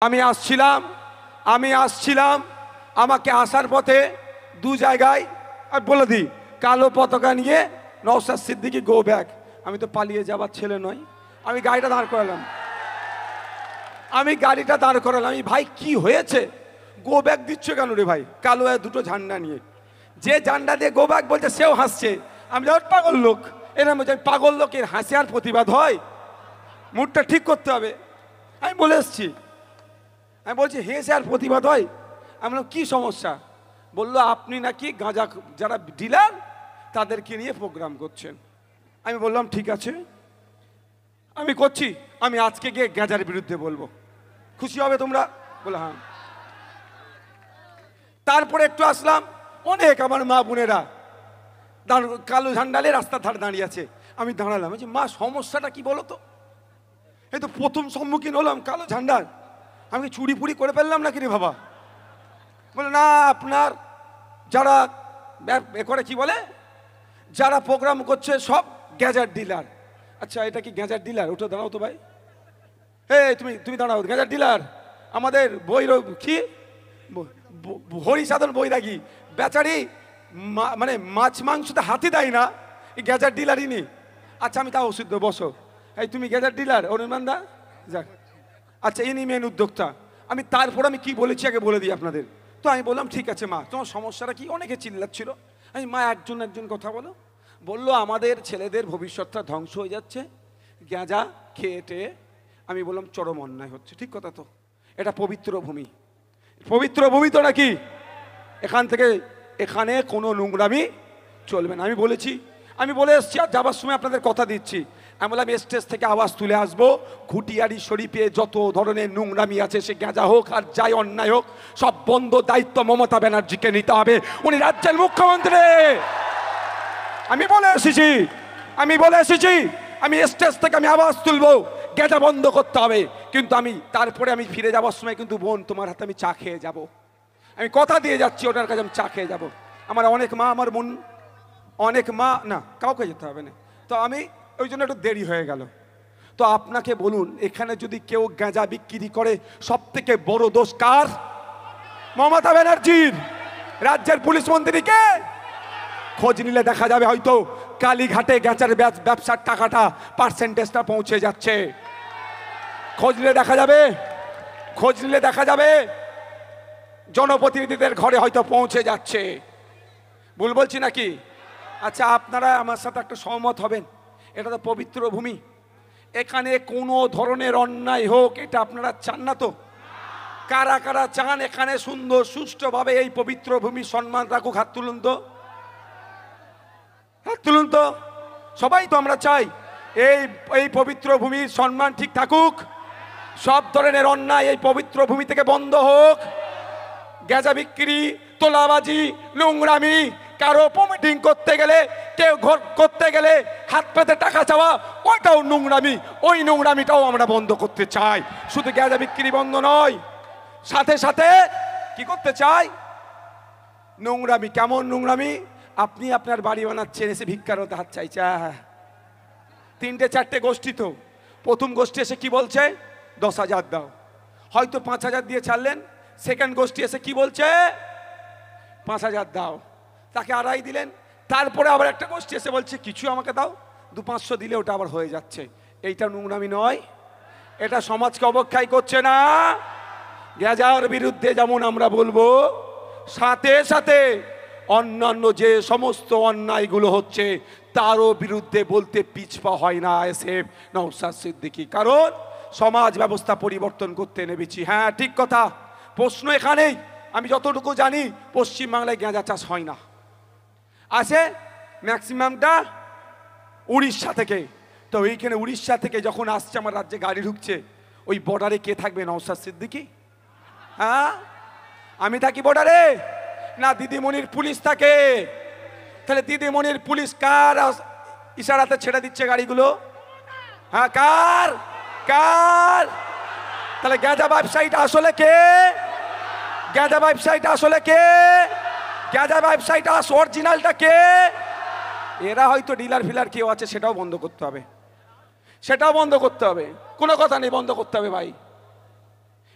আমি আসছিলাম আমাকে আসার পথে দু জায়গায় আর বলে দিই কালো পতাকা নিয়ে নওশাদ সিদ্দিকী গো ব্যাক। আমি তো পালিয়ে যাবার ছেলে নই। আমি গাড়িটা দাঁড় করালাম আমি ভাই কি হয়েছে গো ব্যাক দিচ্ছ কেন রে ভাই? কালো দুটো ঝান্ডা নিয়ে, যে ঝান্ডা দিয়ে গো ব্যাক বলছে সেও হাসছে। আমি পাগল লোক, এরকম পাগল লোকের হাসি আর প্রতিবাদ হয়? মুডটা ঠিক করতে হবে। আমি বলে এসছি, আমি বলছি হেসে আর প্রতিবাদ হয়? আমি বললাম কী সমস্যা? বললো আপনি নাকি গাঁজা যারা ডিলার তাদেরকে নিয়ে প্রোগ্রাম করছেন। আমি বললাম ঠিক আছে আমি করছি, আমি আজকে গিয়ে গাঁজার বিরুদ্ধে বলবো, খুশি হবে তোমরা? বলে হ্যাঁ। তারপরে একটু আসলাম, অনেক আমার মা বোনেরা কালো ঝান্ডালে রাস্তার ধারে দাঁড়িয়ে আছে। আমি দাঁড়ালাম, বলছি মা সমস্যাটা কি বলো তো? এই তো প্রথম সম্মুখীন হলাম কালো ঝান্ডার, আমি চুরি ফুরি করে ফেললাম নাকি রে বাবা? বলে না, আপনার যারা করে কি বলে যারা প্রোগ্রাম করছে সব গ্যাজার ডিলার। আচ্ছা এটা কি গ্যাজার ডিলার? ওটা দাঁড়াও তো ভাই, তুমি দাঁড়াও। গ্যাজার ডিলার আমাদের বৈরব কি হরিসাধন বৈরাগী বেচারি মানে মাছ মাংসতে হাতি দেয় না, এই গ্যাজার ডিলারই নি। আচ্ছা আমি তাও ওষুধ দেবো, বসো। এই তুমি গ্যাজার ডিলার অনির্বাণ দা? যাক আচ্ছা ইনি মেন উদ্যোক্তা। আমি তারপর আমি কি বলেছি আগে বলে দিই আপনাদের। তো আমি বললাম ঠিক আছে মা তোমার সমস্যাটা কি? অনেকে চিল্লাচ্ছিল। আমি মা একজন কথা বললো আমাদের ছেলেদের ভবিষ্যৎটা ধ্বংস হয়ে যাচ্ছে গাঁজা খেয়ে। আমি বললাম চরম অন্যায় হচ্ছে। ঠিক কথা তো, এটা পবিত্র ভূমি তো নাকি, এখানে কোনো নোংরামি চলবে না। আমি বলে এসছি আর যাবার সময় আপনাদের কথা দিচ্ছি। আমি বললাম স্টেজ থেকে আওয়াজ তুলে আসবো, ঘুটিয়ারি শরীফে যত ধরনের নোংরামি আছে, সে গাঁজা হোক আর যাই অন্যায় হোক, সব বন্ধ দায়িত্ব মমতা ব্যানার্জিকে নিতে হবে। উনি রাজ্যের মুখ্যমন্ত্রী। আমি বলে এসেছি আমি স্টেজ থেকে আমি আওয়াজ তুলবো, গাঁজা বন্ধ করতে হবে। কিন্তু তারপরে আমি ফিরে যাওয়ার সময় কিন্তু বোন তোমার হাতে আমি চা খেয়ে যাব। আমি কথা দিয়ে যাচ্ছি ওটার কাছে আমি চা খেয়ে যাব। আমার অনেক মা, আমার বোন অনেক মা, না কাউকে যেতে হবে না। তো আমি ওই জন্য একটু দেরি হয়ে গেল। তো আপনাকে বলুন, এখানে যদি কেউ গাঁজা বিক্রি করে সব থেকে বড় দোষ কার? মমতা ব্যানার্জির। রাজ্যের পুলিশ মন্ত্রীকে খোঁজ নিলে দেখা যাবে হয়তো কালীঘাটে গাঁজার ব্যবসার টাকাটা পার্সেন্টেজটা পৌঁছে যাচ্ছে। খোঁজ নিলে দেখা যাবে জনপ্রতিনিধিদের ঘরে হয়তো পৌঁছে যাচ্ছে। ভুল বলছি নাকি? আচ্ছা আপনারা আমার সাথে একটা সহমত হবেন, এটা তো পবিত্র ভূমি, এখানে কোনো ধরনের অন্যায় হোক এটা আপনারা চান না তো? কারা কারা চান এখানে সুন্দর সুষ্ঠুভাবে এই পবিত্র ভূমি সম্মান রাখুক? হাত তুলুন তো। সবাই তো আমরা চাই এই পবিত্র ভূমির সম্মান ঠিক থাকুক, সব ধরনের অন্যায় এই পবিত্র ভূমি থেকে বন্ধ হোক। গাঁজা বিক্রি, তোলাবাজি, নোংরামি, কারো মিটিং করতে গেলে, কেউ ঘর করতে গেলে হাত পেতে টাকা চাওয়া, ওইটাও নোংরামি। ওই নোংরামিটাও আমরা বন্ধ করতে চাই। শুধু গাঁজা বিক্রি বন্ধ নয়, সাথে সাথে কি করতে চাই? নোংরামি। কেমন নোংরামি? আপনি আপনার বাড়ি বানাচ্ছেন, এসে ভিক্ষার হতে হাত চাইছে। 3-4টে গোষ্ঠী, তো প্রথম গোষ্ঠী এসে কি বলছে? 10,000 দাও, হয়তো 5,000 দিয়ে ছাড়লেন। সেকেন্ড গোষ্ঠী এসে কি বলছে? 5,000 দাও, তাকে 2.5 দিলেন। তারপরে আবার একটা গোষ্ঠী এসে বলছে কিছু আমাকে দাও, 200-500 দিলে ওটা আবার হয়ে যাচ্ছে। এইটা নোংরামি নয়? এটা সমাজকে অবক্ষয় করছে না? গাঁজার বিরুদ্ধে যেমন আমরা বলবো, সাথে সাথে অন্যান্য যে সমস্ত অন্যায়গুলো হচ্ছে তারও বিরুদ্ধে বলতে পিছপা হয় না এসএফ নওশাদ সিদ্দিকী। কারণ সমাজ ব্যবস্থা পরিবর্তন করতে নেমেছি। হ্যাঁ ঠিক কথা। প্রশ্ন এখানেই, আমি যতটুকু জানি পশ্চিমবাংলায় গাঁজা চাষ হয় না, আছে ম্যাক্সিমামটা উড়িষ্যা থেকে। তো এইখানে উড়িষ্যা থেকে যখন আসছে আমার রাজ্যে গাড়ি ঢুকছে, ওই বর্ডারে কে থাকবে? নওশাদ সিদ্দিকী। হ্যাঁ আমি থাকি বর্ডারে না দিদিমণির পুলিশ থাকে? তাহলে দিদিমণির পুলিশ কার ইশারাতে ছেড়ে দিচ্ছে গাড়িগুলো? হ্যাঁ কার? তাহলে গাঁজা ব্যবসায়ীটা আসলে কে? গাঁজা ব্যবসায়ীটা অরিজিনালটা কে? এরা হয়তো ডিলার ফিলার কেউ আছে, সেটাও বন্ধ করতে হবে। কোনো কথা নেই, বন্ধ করতে হবে ভাই।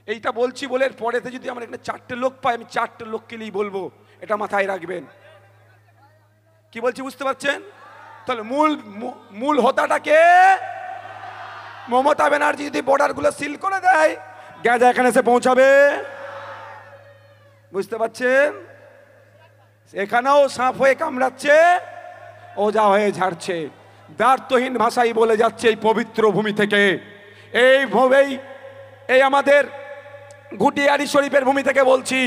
এইটা বলছি বলে পরেতে যদি আমার এখানে 4টে লোক পাই, আমি 4টে লোককে নিয়েই বলবো, এটা মাথায় রাখবেন। কি বলছি বুঝতে পারছেন? তাহলে মূল হোতাটাকে মমতা ব্যানার্জি যদি বর্ডারগুলো সিল করে দেয়, গাঁজা এখানে এসে পৌঁছাবে। বুঝতে পারছেন? এখানেও সাপ হয়ে কামড়াচ্ছে, ওজা হয়ে ঝাড়ছে, দ্বার্থহীন ভাষাই বলে যাচ্ছে এই পবিত্র ভূমি থেকে। এই আমাদের ঘুটিয়ারি শরীফের ভূমি থেকে বলছি,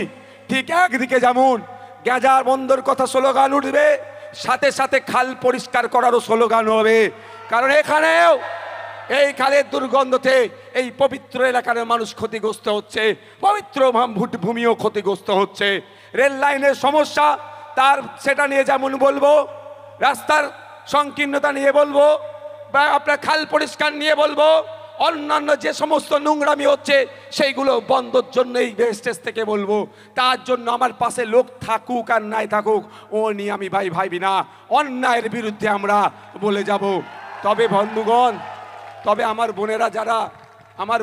ঠিক একদিকে যেমন গাঁজা বন্ধর কথা স্লোগান উঠবে, সাথে সাথে খাল পরিষ্কার করারও স্লোগান হবে। কারণ এখানেও এই খালের দুর্গন্ধতে এই পবিত্র এলাকার মানুষ ক্ষতিগ্রস্ত হচ্ছে, পবিত্র ভূমিও ক্ষতিগ্রস্ত হচ্ছে। রেল লাইনের সমস্যা, তার সেটা নিয়ে যেমন বলবো, রাস্তার সংকীর্ণতা নিয়ে বলবো, বা আপনার খাল পরিষ্কার নিয়ে বলবো, অন্যান্য যে সমস্ত নোংরামি হচ্ছে সেইগুলো বন্ধর জন্য এই স্টেজ থেকে বলবো। তার জন্য আমার পাশে লোক থাকুক আর নাই থাকুক, ও নিয়ে আমি ভাবি না, অন্যায়ের বিরুদ্ধে আমরা বলে যাব। তবে বন্ধুগণ, তবে আমার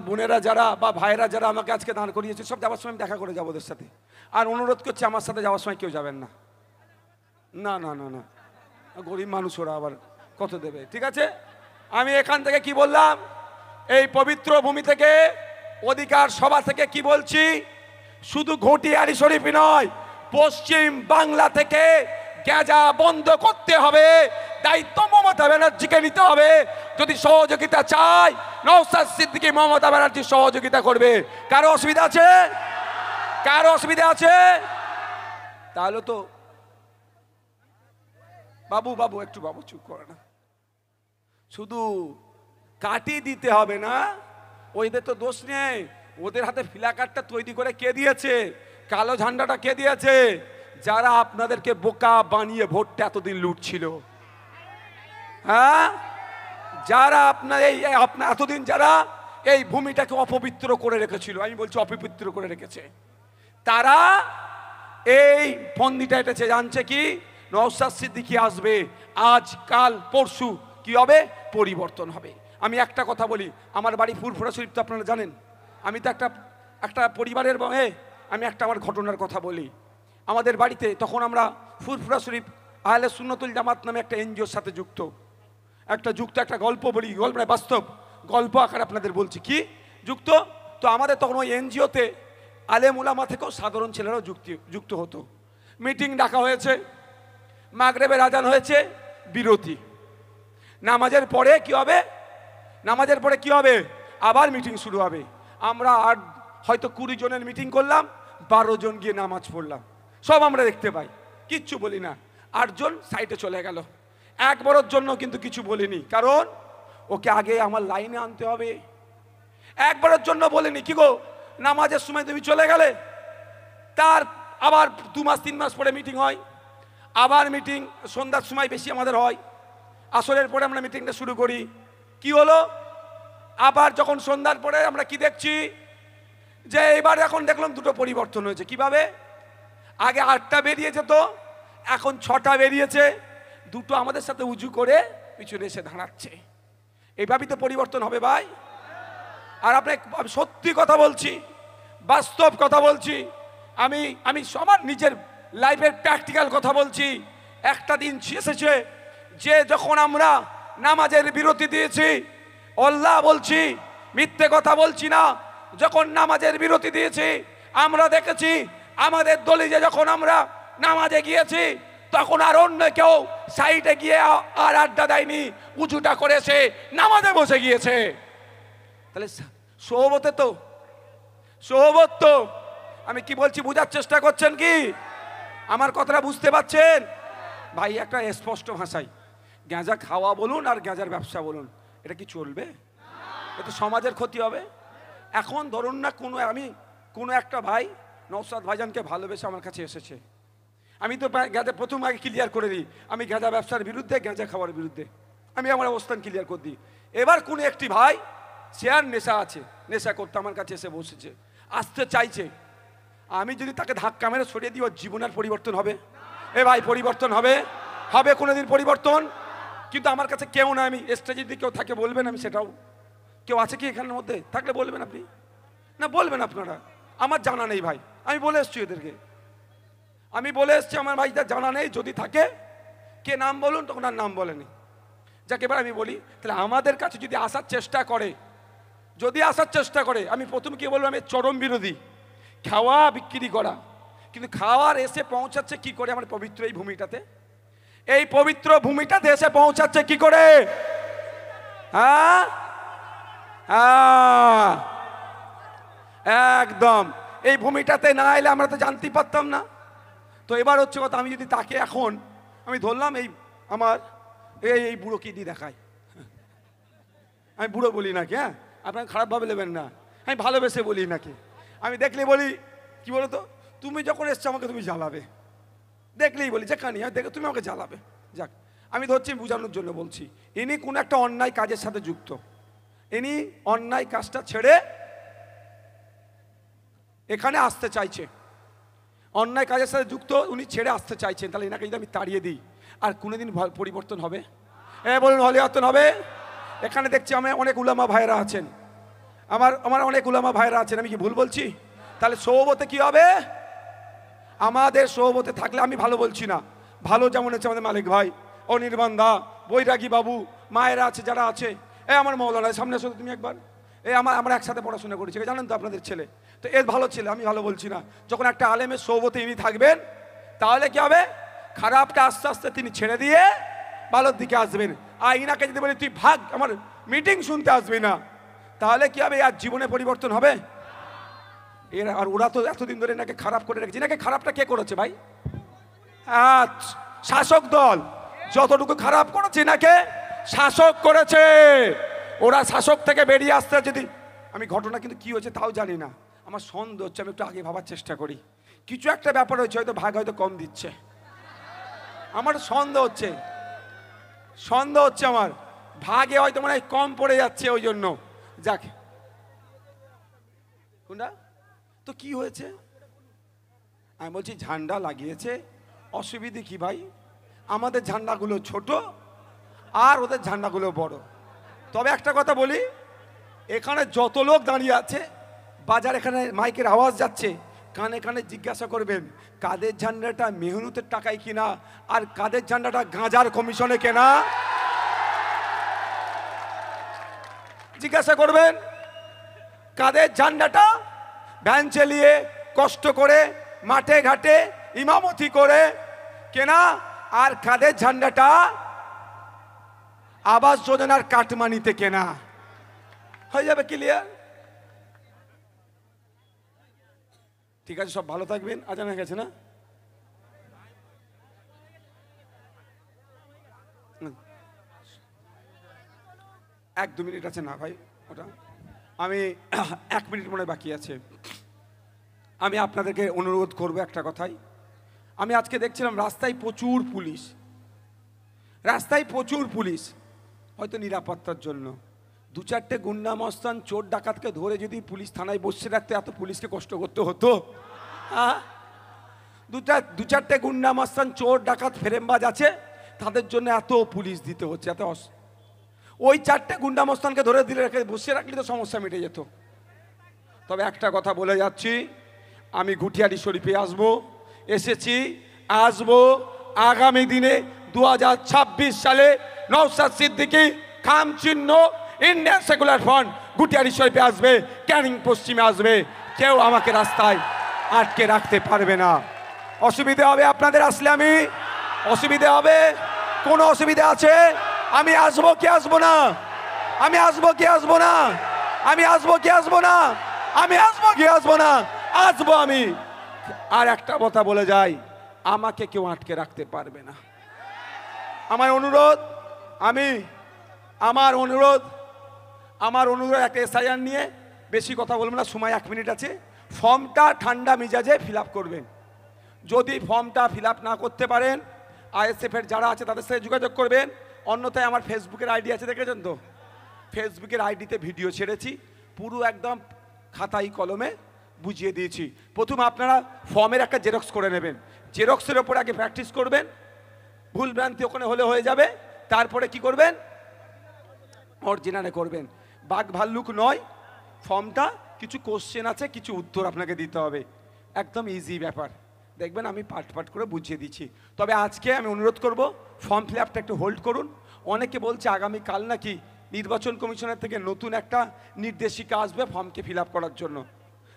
বোনেরা যারা বা ভাইরা যারা আমাকে আজকে দাঁড় করিয়েছে, সব যাওয়ার সময় দেখা করে যাবো ওদের সাথে। আর অনুরোধ করছি, আমার সাথে যাওয়ার সময় কেউ যাবেন না, না না না না, গরিব মানুষ, ওরা আবার কত দেবে। ঠিক আছে, আমি এখান থেকে কি বললাম, এই পবিত্র ভূমি থেকে, অধিকার সভা থেকে কি বলছি, শুধু ঘটিয়ারি শরীফই নয়, পশ্চিম বাংলা থেকে গাঁজা বন্ধ করতে হবে। দায়িত্ব মমতা ব্যানার্জিকে নিতে হবে। যদি সহযোগিতা চাই, নওশাদ সিদ্দিকী মমতা ব্যানার্জি সহযোগিতা করবে। কারো অসুবিধা আছে? কারো অসুবিধা আছে? তাহলে তো বাবু একটু চুপ করে না, শুধু কাটি দিতে হবে না, ওইদের তো দোষ নেই। ওদের হাতে ফিলাকার্ডটা তৈরি করে কে দিয়েছে? কালো ঝান্ডাটা কে দিয়েছে? যারা আপনাদেরকে বোকা বানিয়ে ভোটটা এতদিন লুটছিল, হ্যাঁ, যারা আপনার এতদিন যারা এই ভূমিটাকে অপবিত্র করে রেখেছিল, আমি বলছি অপবিত্র করে রেখেছে, তারা এই ফন্দিটা এটেছে। জানছে কি, নওশাদ সিদ্দিকী আসবে, আজ কাল পরশু কি হবে? পরিবর্তন হবে। আমি একটা কথা বলি, আমার বাড়ি ফুরফুরা শরীফ তো আপনারা জানেন। আমি তো একটা পরিবারের আমি আমার ঘটনার কথা বলি। আমাদের বাড়িতে তখন আমরা ফুরফুরা শরীফ আহলে সুন্নতুল জামাত নামে একটা এনজিওর সাথে যুক্ত একটা গল্প বলি, গল্প নয়, বাস্তব গল্প আকারে আপনাদের বলছি। কি যুক্ত? তো আমাদের তখন ওই এনজিওতে আলেম উলামা থেকেও সাধারণ ছেলেরাও যুক্ত হতো। মিটিং ডাকা হয়েছে, মাগরিবের আজান হয়েছে, বিরতি। নামাজের পরে কি হবে? আবার মিটিং শুরু হবে। আমরা হয়তো 20 জনের মিটিং করলাম, 12 জন গিয়ে নামাজ পড়লাম, সব আমরা দেখতে পাই, কিচ্ছু বলি না। 8 জন সাইডে চলে গেল, একবারের জন্য কিন্তু কিছু বলিনি, কারণ ওকে আগে আমার লাইনে আনতে হবে। একবারের জন্য বলিনি, কি গো নামাজের সময় তুমি চলে গেলে, তার আবার 2 মাস 3 মাস পরে মিটিং হয়, আবার মিটিং সন্ধ্যার সময় বেশি আমাদের হয়, আসরের পরে আমরা মিটিংটা শুরু করি। কি হলো? আবার যখন সন্ধ্যার পরে আমরা কি দেখছি, যে এবার এখন দেখলাম দুটো পরিবর্তন হয়েছে। কিভাবে? আগে 8টা বেরিয়ে যেত, এখন 6টা বেরিয়েছে, দুটো আমাদের সাথে উঁচু করে পিছনে এসে দাঁড়াচ্ছে। এইভাবেই তো পরিবর্তন হবে ভাই। আর আমি সত্যি কথা বলছি, বাস্তব কথা বলছি, আমি সবার নিজের লাইফের প্র্যাকটিক্যাল কথা বলছি। একটা দিন এসেছে যে যখন আমরা নামাজের বিরতি দিয়েছি, আল্লাহ বলছি, মিথ্যে কথা বলছি না, যখন নামাজের বিরতি দিয়েছি আমরা দেখেছি আমাদের দলিলে যখন আমরা নামাজে গিয়েছি তখন আর অন্য কেউ সাইডে গিয়ে আর আড্ডা দেয়নি, উঁচুটা করেছে, নামাজে বসে গিয়েছে। তাহলে সোহবত তো আমি কি বলছি বোঝার চেষ্টা করছেন কি? আমার কথাটা বুঝতে পারছেন ভাই? একটা স্পষ্ট ভাষায়, গাঁজা খাওয়া বলুন আর গাঁজার ব্যবসা বলুন, এটা কি চলবে? এটা সমাজের ক্ষতি হবে। এখন ধরুন না, কোনো একটা ভাই নওশাদ ভাইজানকে ভালোবেসে আমার কাছে এসেছে, আমি তো গাঁজা প্রথম আগে ক্লিয়ার করে দিই, আমি গাঁজা ব্যবসার বিরুদ্ধে, গাঁজা খাওয়ার বিরুদ্ধে আমি আমার অবস্থান ক্লিয়ার করে দিই। এবার কোনো একটি ভাই, সে আর নেশা করতে আমার কাছে এসে বসেছে, আসতে চাইছে, আমি যদি তাকে ধাক্কা মেরে সরিয়ে দিই, ওর জীবনের পরিবর্তন হবে? এ ভাই পরিবর্তন হবে কোনোদিন পরিবর্তন? কিন্তু আমার কাছে কেউ না, আমি স্টেজে যদি কেউ থাকে বলবেন, আমি সেটাও, কেউ আছে কি এখানের মধ্যে? থাকলে বলবেন আপনি, না বলবেন আপনারা, আমার জানা নেই ভাই, আমি বলে এসছি এদেরকে, আমি বলে এসছি আমার ভাইদের জানা নেই, যদি থাকে কে নাম বলুন, তখন আর নাম বলেনি। যাকে এবার আমি বলি, তাহলে আমাদের কাছে যদি আসার চেষ্টা করে, যদি আসার চেষ্টা করে, আমি প্রথম কি বলবো, আমি চরম বিরোধী খাওয়া বিক্রি করা, কিন্তু খাওয়ার এসে পৌঁছাচ্ছে কি করে আমার পবিত্র এই ভূমিটাতে, এই পবিত্র ভূমিটাতে এসে পৌঁছাচ্ছে কি করে? হ্যাঁ একদম, এই ভূমিটাতে না এলে আমরা তো জানতেই পারতাম না। তো এবার হচ্ছে কথা, আমি যদি তাকে এখন আমি ধরলাম, এই আমার এই বুড়ো কি দিয়ে দেখায়, আমি বুড়ো বলি নাকি, হ্যাঁ আপনার খারাপভাবে নেবেন না, আমি ভালোবেসে বলি নাকি, আমি দেখলে বলি কি বলো তো, তুমি যখন এসছো আমাকে তুমি জ্বালাবে, দেখলেই বলি যে কানি দেখে তুমি আমাকে জ্বালাবে। যাক, আমি ধরছি বোঝানোর জন্য বলছি, ইনি কোন একটা অন্যায় কাজের সাথে যুক্ত, ইনি অন্যায় কাজটা ছেড়ে এখানে আসতে চাইছে, অন্যায় কাজের সাথে যুক্ত, উনি ছেড়ে আসতে চাইছেন, তাহলে এনাকে যদি আমি তাড়িয়ে দিই, আর কোনোদিন পরিবর্তন হবে? বলুন পরিবর্তন হবে? এখানে দেখছি আমি অনেক উলামা ভাইরা আছেন, আমার অনেক উলামা ভাইরা আছেন, আমি কি ভুল বলছি? তাহলে সৌবতে কি হবে? আমাদের সৌবতে থাকলে, আমি ভালো বলছি না, ভালো যেমন হচ্ছে আমাদের মালিক ভাই, অনির্বাণ দা, বৈরাগী বাবু, মায়েরা আছে যারা আছে, আমার মৌলানা সামনে এসো তুমি একবার, আমরা একসাথে পড়াশোনা করেছি, জানেন তো আপনাদের ছেলে, তো ভালো ছেলে, আমি ভালো বলছি না, যখন একটা আলেমের সৌবতে ইনি থাকবেন, তাহলে কি হবে? খারাপটা আস্তে আস্তে তিনি ছেড়ে দিয়ে ভালোর দিকে আসবেন। আর ইনাকে যদি বলি তুই ভাগ, আমার মিটিং শুনতে আসবি না, তাহলে কি হবে? আর জীবনে পরিবর্তন হবে? আর ওরা তো এতদিন ধরে এনাকে খারাপ করে রেখেছে, এনাকে খারাপটা কে করেছে ভাই? শাসক দল যতটুকু খারাপ করেছে এনাকে শাসক করেছে, ওরা শাসক থেকে বেরিয়ে আসতে, যদি আমি ঘটনা কিন্তু কি হয়েছে তাও জানি না, আমার সন্দেহ হচ্ছে, আমি একটু আগে ভাবার চেষ্টা করি, কিছু একটা ব্যাপার হয়েছে, হয়তো ভাগ হয়তো কম দিচ্ছে, আমার সন্দেহ হচ্ছে আমার ভাগে হয়তো মনে হয় কম পড়ে যাচ্ছে, ওই জন্য। যাক, কোনটা তো কি হয়েছে, আমি বলছি ঝান্ডা লাগিয়েছে, অসুবিধে কি ভাই? আমাদের ঝান্ডাগুলো ছোট আর ওদের ঝান্ডাগুলো বড়। তবে একটা কথা বলি, এখানে যত লোক দাঁড়িয়ে আছে, বাজার এখানে মাইকের আওয়াজ যাচ্ছে, কানে কানে জিজ্ঞাসা করবেন কাদের ঝান্ডাটা মেহনতের টাকায় কিনা, আর কাদের ঝান্ডাটা গাঁজার কমিশনে কেনা, জিজ্ঞাসা করবেন কাদের ঝান্ডাটা ভ্যান চালিয়ে কষ্ট করে মাঠে ঘাটে ইমামতি করে কেনা, আর কাদের ঝান্ডাটা আবাস যোজনার কাটমানিতে কেনা। হয়ে যাবে ক্লিয়ার? ঠিক আছে, সব ভালো থাকবেন। আজান হয়ে গেছে না? এক দু মিনিট আছে না ভাই, ওটা আমি 1 মিনিট মনে বাকি আছে। আমি আপনাদেরকে অনুরোধ করব একটা কথাই, আমি আজকে দেখছিলাম রাস্তায় প্রচুর পুলিশ, রাস্তায় প্রচুর পুলিশ, হয়তো নিরাপত্তার জন্য। 2-4টে গুন্ডা মস্তান চোর ডাকাতকে ধরে যদি পুলিশ থানায় বসে রাখতে এত পুলিশকে কষ্ট করতে হতো? হ্যাঁ, 2-4টে গুন্ডা মস্তান চোর ডাকাত ফেরেমবাজ আছে, তাদের জন্য এত পুলিশ দিতে হচ্ছে, এত ওই 4টে গুন্ডা মস্তানকে ধরে দিলে রেখে বসে রাখলে তো সমস্যা মিটে যেত। তবে একটা কথা বলে যাচ্ছি, আমি ঘুটিয়ারি শরীফে এসেছি, আসবো আগামী দিনে 2026 সালে নওশাদ সিদ্দিকী খাম চিহ্ন ইন্ডিয়ান সেকুলার ফ্রন্ট ঘুটিয়ারি শরীফে আসবে, ক্যানিং পশ্চিমে আসবে, কেউ আমাকে রাস্তায় আটকে রাখতে পারবে না। অসুবিধা হবে আপনাদের আসলে? আমি অসুবিধা হবে? কোনো অসুবিধা আছে? আমি আসবো কি আসবো না? আমি আসবো কি আসবো না? আমি আসবো কি আসবো না? আমি আসবো কি আসবো না? আসবো আমি। আর একটা কথা বলে যাই, আমাকে কেউ আটকে রাখতে পারবে না। আমার অনুরোধ একটা এসআইআর নিয়ে বেশি কথা বলবো না, সময় 1 মিনিট আছে। ফর্মটা ঠান্ডা মিজাজে ফিল আপ করবেন। যদি ফর্মটা ফিল আপ না করতে পারেন, আইএসএফের যারা আছে তাদের সাথে যোগাযোগ করবেন। অন্যথায় আমার ফেসবুকের আইডি আছে, দেখেছেন তো? ফেসবুকের আইডিতে ভিডিও ছেড়েছি, পুরো একদম খাতায় কলমে বুঝিয়ে দিয়েছি। প্রথম আপনারা ফর্মের একটা জেরক্স করে নেবেন, জেরক্সের ওপর আগে প্র্যাকটিস করবেন, ভুল ভ্রান্তি ওখানে হলে হয়ে যাবে। তারপরে কি করবেন? অরিজিনালে করবেন। বাঘ ভাল্লুক নয়, ফর্মটা কিছু কোশ্চেন আছে, কিছু উত্তর আপনাকে দিতে হবে, একদম ইজি ব্যাপার, দেখবেন আমি পাট পাট করে বুঝিয়ে দিচ্ছি। তবে আজকে আমি অনুরোধ করব ফর্ম ফিল আপটা একটু হোল্ড করুন। অনেকে বলছে আগামীকাল নাকি নির্বাচন কমিশনের থেকে নতুন একটা নির্দেশিকা আসবে ফর্মকে ফিল আপ করার জন্য,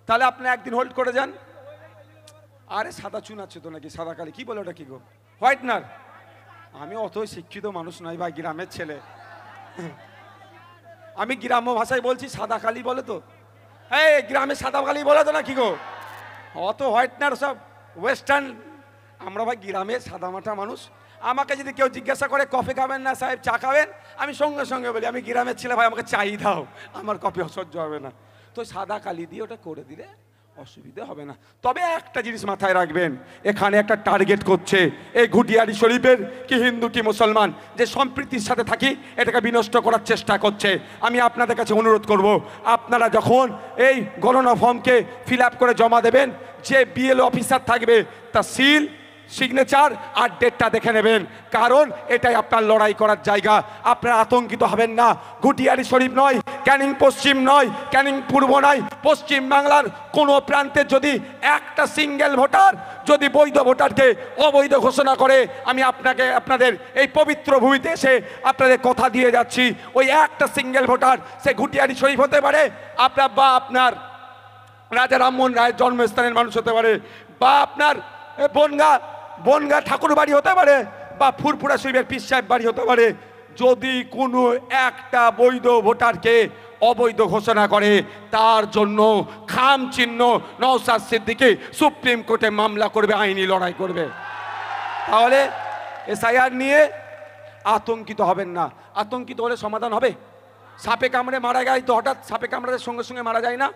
তাহলে আপনি একদিন হোল্ড করে যান। আরে সাদা চুন আছে তো নাকি, সাদা কালি কি বলে ওটা, কি গো, হোয়াইটনার? আমি অত শিক্ষিত মানুষ নয় ভাই, গ্রামের ছেলে। আমি গ্রাম্য ভাষায় বলছি, সাদা কালি বলে তো, এই গ্রামে সাদা কালি বলে তো না কি গো, অত হোয়াইটনার সব ওয়েস্টার্ন। আমরা ভাই গ্রামে সাদামাটা মানুষ। আমাকে যদি কেউ জিজ্ঞাসা করে কফি খাবেন না সাহেব, চা খাবেন, আমি সঙ্গে সঙ্গে বলি আমি গ্রামের ছেলে, ভাই আমাকে চাই দাও, আমার কফি অসহ্য হবে না। তো সাদা কালি দিয়ে ওটা করে দিলে অসুবিধে হবে না। তবে একটা জিনিস মাথায় রাখবেন, এখানে একটা টার্গেট করছে এই ঘুটিয়ারি শরীফের কি হিন্দু কি মুসলমান, যে সম্প্রীতির সাথে থাকি এটাকে বিনষ্ট করার চেষ্টা করছে। আমি আপনাদের কাছে অনুরোধ করব, আপনারা যখন এই গণনা ফর্মকে ফিল আপ করে জমা দেবেন, যে বিএলও অফিসার থাকবে তার সিল, সিগনেচার আর ডেটটা দেখে নেবেন, কারণ এটাই আপনার লড়াই করার জায়গা। আপনারা আতঙ্কিত হবেন না। ঘুটিয়ারি শরীফ নয়, ক্যানিং পশ্চিম নয়, ক্যানিং পূর্ব নয়, পশ্চিম বাংলার কোনো প্রান্তে যদি একটা সিঙ্গেল ভোটার যদি বৈধ ভোটারকে অবৈধ ঘোষণা করে, আমি আপনাদের এই পবিত্র ভূমিতে এসে আপনাদের কথা দিয়ে যাচ্ছি, ওই একটা সিঙ্গেল ভোটার, সে ঘুটিয়ারি শরীফ হতে পারে, আপনার রাজা রামমোহন রায়ের জন্মস্থানের মানুষ হতে পারে, বা আপনার বনগা ঠাকুর বাড়ি হতে পারে, বা ফুরফুরা শরীফের পীর সাহেব বাড়ি হতে পারে। যদি কোনো একটা বৈধ ভোটারকে অবৈধ ঘোষণা করে, তার জন্য খাম চিহ্ন নওশাদ সিদ্দিকী সুপ্রিম কোর্টে মামলা করবে, আইনি লড়াই করবে। তাহলে এসআইআর নিয়ে আতঙ্কিত হবেন না। আতঙ্কিত হলে সমাধান হবে? সাপে কামড়ে মারা যায় তো হঠাৎ সাপে কামড়াতে সঙ্গে সঙ্গে মারা যায় না,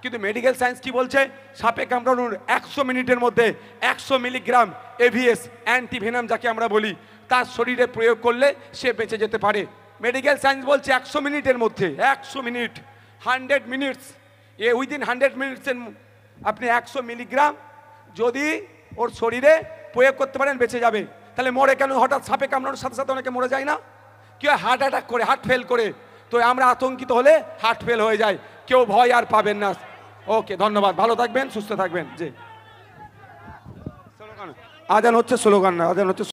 কিন্তু মেডিকেল সায়েন্স কি বলছে, সাপে কামড়ানোর 100 মিনিটের মধ্যে 100 মিলিগ্রাম এভিএস অ্যান্টিভেনাম যাকে আমরা বলি, তার শরীরে প্রয়োগ করলে সে বেঁচে যেতে পারে। মেডিকেল সায়েন্স বলছে 100 মিনিটের মধ্যে, 100 মিনিট, 100 মিনিটস, উইদিন 100 মিনিটসের আপনি 100 মিলিগ্রাম যদি ওর শরীরে প্রয়োগ করতে পারেন বেঁচে যাবে। তাহলে মরে কেন? হঠাৎ সাপে কামড়ানোর সাথে সাথে অনেকে মরে যায় না? কেউ হার্ট অ্যাটাক করে, হার্ট ফেল করে। তো আমরা আতঙ্কিত হলে হার্ট ফেল হয়ে যায়, কেউ ভয় আর পাবেন না। ওকে, ধন্যবাদ, ভালো থাকবেন, সুস্থ থাকবেন। জি, আজান হচ্ছে, স্লোগান না, আজান হচ্ছে।